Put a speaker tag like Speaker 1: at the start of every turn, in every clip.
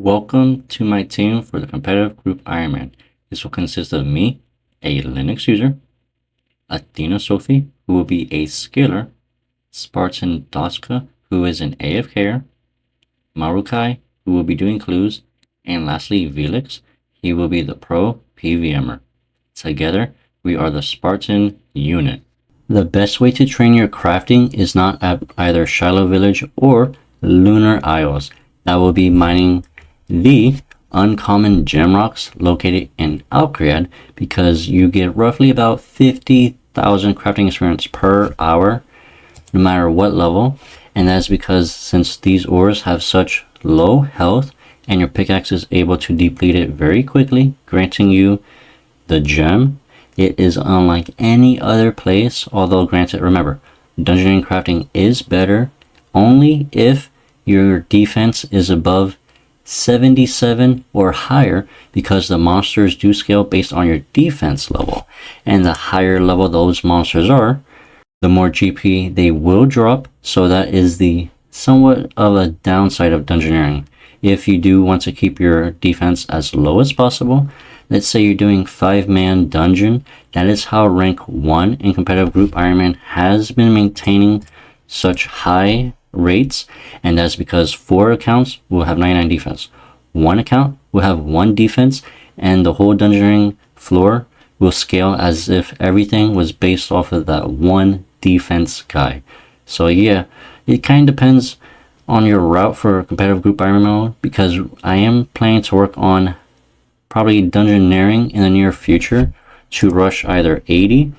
Speaker 1: Welcome to my team for the competitive group Ironman. This will consist of me, a Linux user, Athena Sophie, who will be a scaler, Spartan Doska, who is an AFKer, Marukai, who will be doing clues, and lastly Velix, he will be the pro PVMer. Together, we are the Spartan unit. The best way to train your crafting is not at either Shiloh Village or Lunar Isles. That will be mining the uncommon gem rocks located in Alcread, because you get roughly about 50,000 crafting experience per hour no matter what level, and that's because since these ores have such low health and your pickaxe is able to deplete it very quickly, granting you the gem, it is unlike any other place. Although granted, remember, dungeoning crafting is better only if your defense is above 77 or higher, because the monsters do scale based on your defense level, and the higher level those monsters are, the more GP they will drop. So that is the somewhat of a downside of dungeoneering. If you do want to keep your defense as low as possible, let's say you're doing 5-man dungeon, that is how rank 1 in competitive group Ironman has been maintaining such high rates, and that's because 4 accounts will have 99 defense, 1 account will have 1 defense, and the whole dungeoning floor will scale as if everything was based off of that 1 defense guy. So yeah, it kind of depends on your route for competitive group Ironman mode, because I am planning to work on probably dungeoneering in the near future to rush either 80,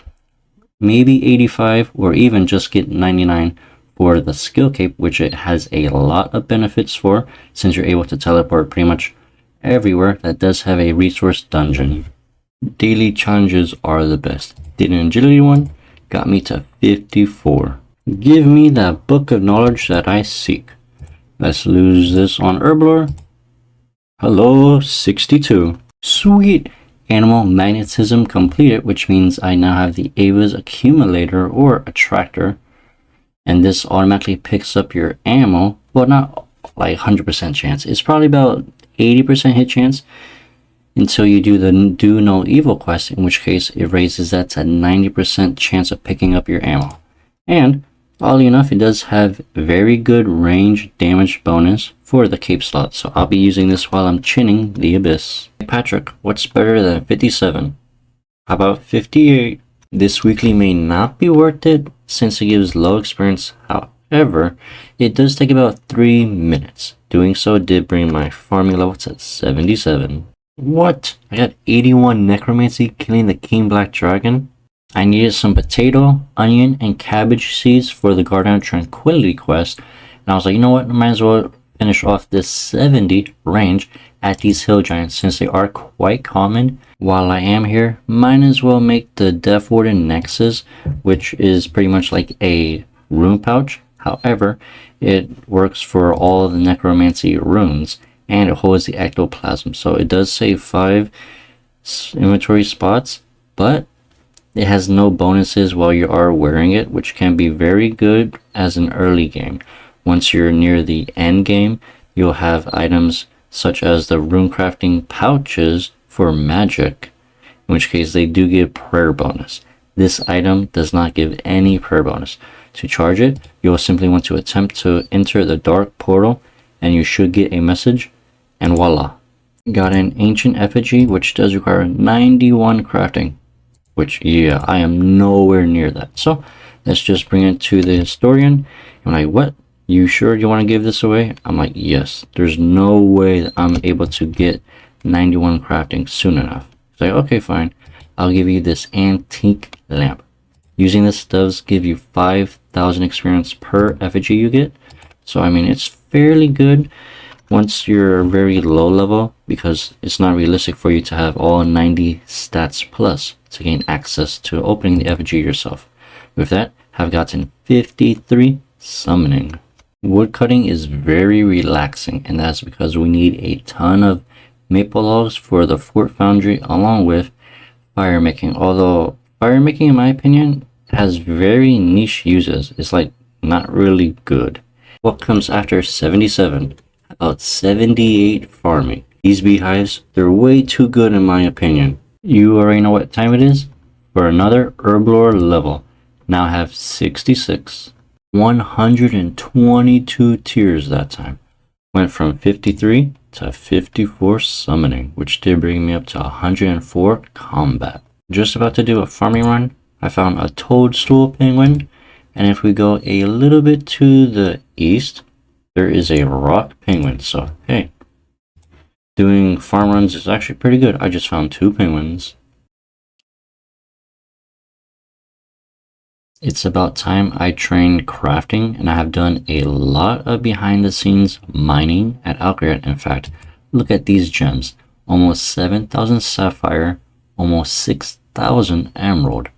Speaker 1: maybe 85, or even just get 99 for the skill cape, which it has a lot of benefits for, since you're able to teleport pretty much everywhere that does have a resource dungeon. Daily challenges are the best. Did an agility one, got me to 54. Give me that book of knowledge that I seek. Let's lose this on Herblore. Hello, 62. Sweet! Animal magnetism completed, which means I now have the Ava's accumulator or attractor, and this automatically picks up your ammo. Well, not like 100% chance, it's probably about 80% hit chance until you do the do no evil quest, in which case it raises that to 90% chance of picking up your ammo. And oddly enough, it does have very good range damage bonus for the cape slot, so I'll be using this while I'm chinning the abyss. Patrick, what's better than 57? How about 58? This weekly may not be worth it since it gives low experience. However, it does take about 3 minutes. Doing so did bring my farming level to 77. What? I got 81 necromancy killing the king black dragon. I needed some potato, onion, and cabbage seeds for the Guardian of Tranquility quest, and I was like, you know what, I might as well finish off this 70 range at these hill giants since they are quite common. While I am here, might as well make the Death Warden Nexus, which is pretty much like a rune pouch. However, it works for all the necromancy runes, and it holds the ectoplasm, so it does save 5 inventory spots, but it has no bonuses while you are wearing it, which can be very good as an early game. Once you're near the end game, you'll have items such as the rune crafting pouches for magic, in which case they do give prayer bonus. This item does not give any prayer bonus. To charge it, you'll simply want to attempt to enter the dark portal, and you should get a message, and voila. Got an ancient effigy, which does require 91 crafting, which, yeah, I am nowhere near that. So let's just bring it to the historian. I'm like, what? You sure you want to give this away? I'm like, yes. There's no way that I'm able to get 91 crafting soon enough. It's like, okay, fine. I'll give you this antique lamp. Using this does give you 5,000 experience per effigy you get. So, I mean, it's fairly good once you're very low level, because it's not realistic for you to have all 90 stats plus to gain access to opening the effigy yourself. With that, have gotten 53 summoning. Woodcutting is very relaxing, and that's because we need a ton of maple logs for the fort foundry, along with fire making. Although fire making, in my opinion, has very niche uses. It's like not really good. What comes after 77? About 78 farming. These beehives, they're way too good in my opinion. You already know what time it is? For another herblore level. Now have 66. 122 tiers that time. Went from 53 to 54 summoning, which did bring me up to 104 combat. Just about to do a farming run, I found a toadstool penguin, and if we go a little bit to the east, there is a rock penguin. So hey, doing farm runs is actually pretty good. I just found 2 penguins. It's about time I trained crafting, and I have done a lot of behind the scenes mining at Algret. In fact, look at these gems. Almost 7,000 sapphire, almost 6,000 emerald.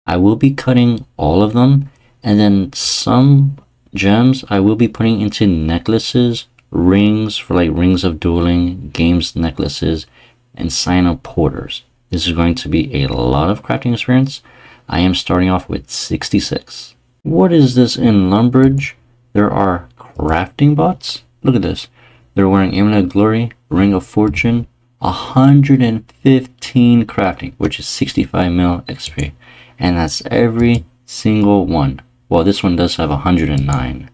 Speaker 1: I will be cutting all of them, and then some gems I will be putting into necklaces, rings for like rings of dueling, games necklaces, and sign up porters. This is going to be a lot of crafting experience. I am starting off with 66. What is this in Lumbridge? There are crafting bots. Look at this. They're wearing Amulet of Glory, Ring of Fortune, 115 crafting, which is 65 mil XP. And that's every single one. Well, this one does have 109.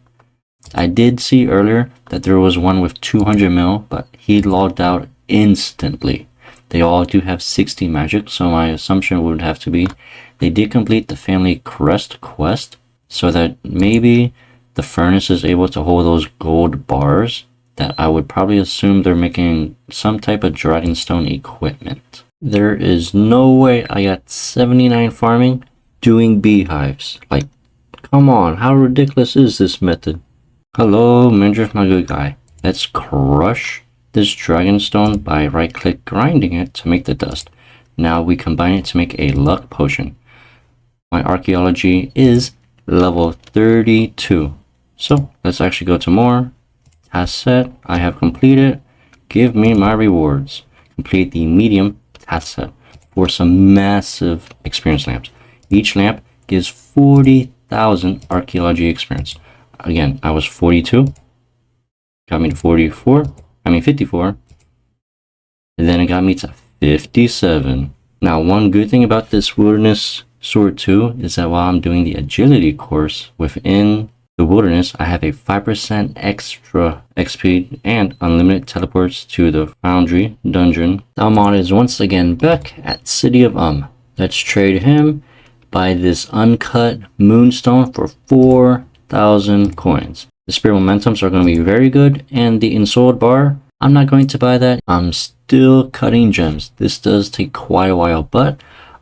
Speaker 1: I did see earlier that there was one with 200 mil, but he logged out instantly. They all do have 60 magic, so my assumption would have to be they did complete the family crest quest, so that maybe the furnace is able to hold those gold bars that I would probably assume they're making some type of dragonstone equipment. There is no way I got 79 farming doing beehives. Like, come on, how ridiculous is this method? Hello, Mindriff, my good guy. Let's crush this dragonstone by right-click grinding it to make the dust. Now we combine it to make a luck potion. My archaeology is level 32. So let's actually go to more. Task set, I have completed. Give me my rewards. Complete the medium task set for some massive experience lamps. Each lamp gives 40,000 archaeology experience. Again, I was 42. Got me to 54. 54. And then it got me to 57. Now, one good thing about this wilderness sword 2 is that while I'm doing the agility course within the wilderness, I have a 5% extra XP and unlimited teleports to the foundry dungeon. Almon is once again back at City of Let's trade him. Buy this uncut moonstone for 4,000 coins. The spirit momentums are going to be very good, and the ensouled bar, I'm not going to buy that. I'm still cutting gems. This does take quite a while, but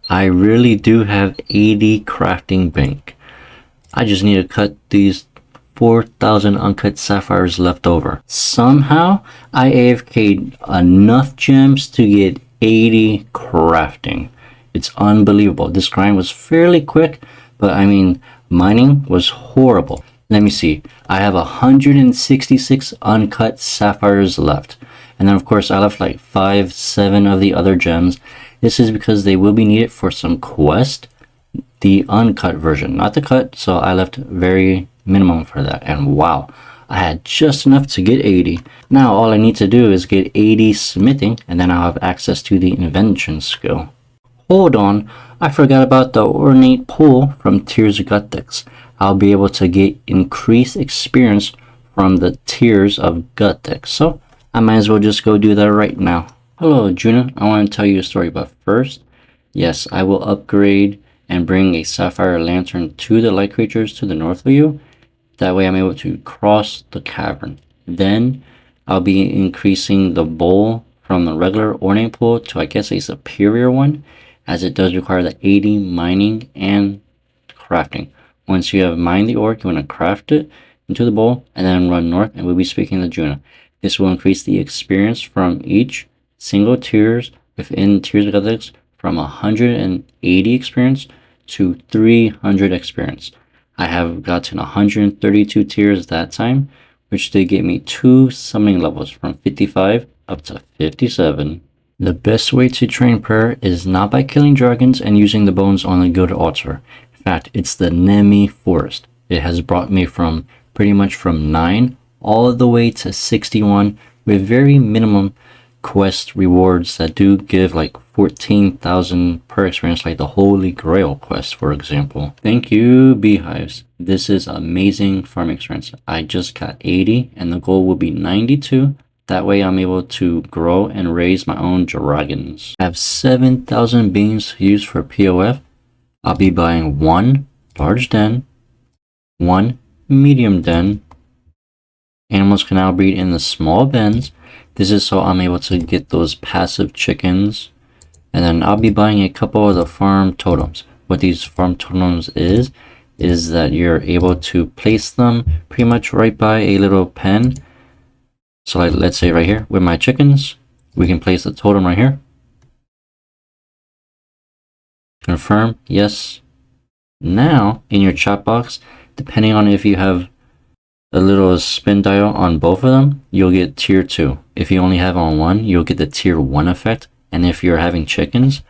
Speaker 1: I really do have 80 crafting bank. I just need to cut these 4,000 uncut sapphires left over. Somehow, I AFK'd enough gems to get 80 crafting. It's unbelievable. This grind was fairly quick, but I mean, mining was horrible. Let me see. I have 166 uncut sapphires left. And then of course I left like 7 of the other gems. This is because they will be needed for some quest. The uncut version, not the cut. So I left very minimum for that. And wow, I had just enough to get 80. Now all I need to do is get 80 smithing, and then I'll have access to the invention skill. Hold on, I forgot about the ornate pull from Tears of Guttix. I'll be able to get increased experience from the Tears of Guttix. So I might as well just go do that right now. Hello, Juna. I want to tell you a story, but first, yes, I will upgrade and bring a sapphire lantern to the light creatures to the north of you. That way I'm able to cross the cavern. Then I'll be increasing the bowl from the regular ornate pool to, I guess, a superior one, as it does require the 80 mining and crafting. Once you have mined the ore, you want to craft it into the bowl and then run north, and we'll be speaking to Juna. This will increase the experience from each single tiers within Tears of Guttix from 180 experience to 300 experience. I have gotten 132 tiers that time, which did get me 2 summoning levels from 55 up to 57. The best way to train prayer is not by killing dragons and using the bones on the good altar. In fact, it's the Nemi Forest. It has brought me from pretty much from 9 all the way to 61 with very minimum quest rewards that do give like 14,000 per experience, like the Holy Grail quest, for example. Thank you, beehives. This is amazing farming experience. I just got 80 and the goal will be 92. That way I'm able to grow and raise my own dragons. I have 7,000 beans to use for POF. I'll be buying one large den, one medium den. Animals can now breed in the small dens. This is so I'm able to get those passive chickens. And then I'll be buying a couple of the farm totems. What these farm totems is that you're able to place them pretty much right by a little pen. So like, let's say right here with my chickens, we can place the totem right here. Confirm, yes. Now in your chat box, depending on if you have a little spin dial on both of them, you'll get tier 2. If you only have on one, you'll get the tier 1 effect. And if you're having chickens,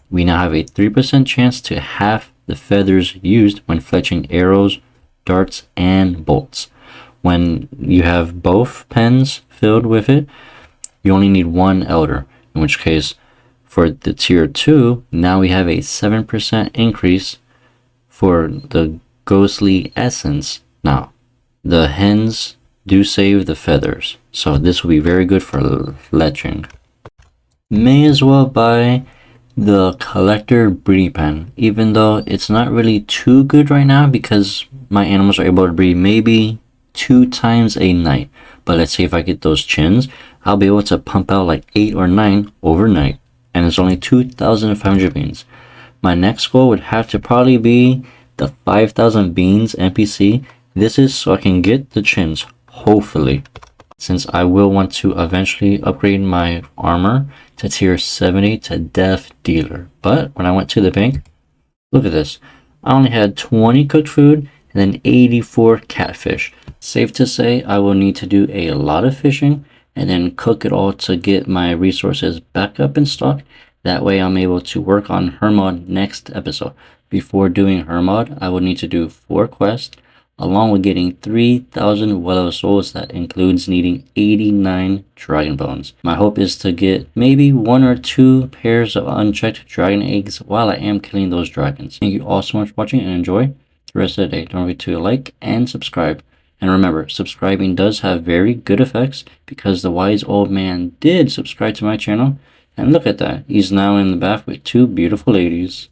Speaker 1: we now have a 3% chance to half the feathers used when fletching arrows, darts, and bolts. When you have both pens filled with it, you only need one elder, in which case for the tier 2, now we have a 7% increase for the ghostly essence. Now, the hens do save the feathers, so this will be very good for fletching. May as well buy the collector breeding pen, even though it's not really too good right now because my animals are able to breed maybe 2 times a night. But let's say if I get those chins, I'll be able to pump out like 8 or 9 overnight, and it's only 2,500 beans. My next goal would have to probably be the 5,000 beans NPC. This is so I can get the chins, hopefully, since I will want to eventually upgrade my armor to tier 70 to Death Dealer. But when I went to the bank, look at this. I only had 20 cooked food and then 84 catfish. Safe to say I will need to do a lot of fishing and then cook it all to get my resources back up in stock. That way I'm able to work on Hermod next episode. Before doing Hermod, I would need to do 4 quests, along with getting 3,000 Well of Souls. That includes needing 89 dragon bones. My hope is to get maybe 1 or 2 pairs of unchecked dragon eggs while I am killing those dragons. Thank you all so much for watching and enjoy the rest of the day. Don't forget to like and subscribe. And remember, subscribing does have very good effects because the wise old man did subscribe to my channel. And look at that, he's now in the bath with 2 beautiful ladies.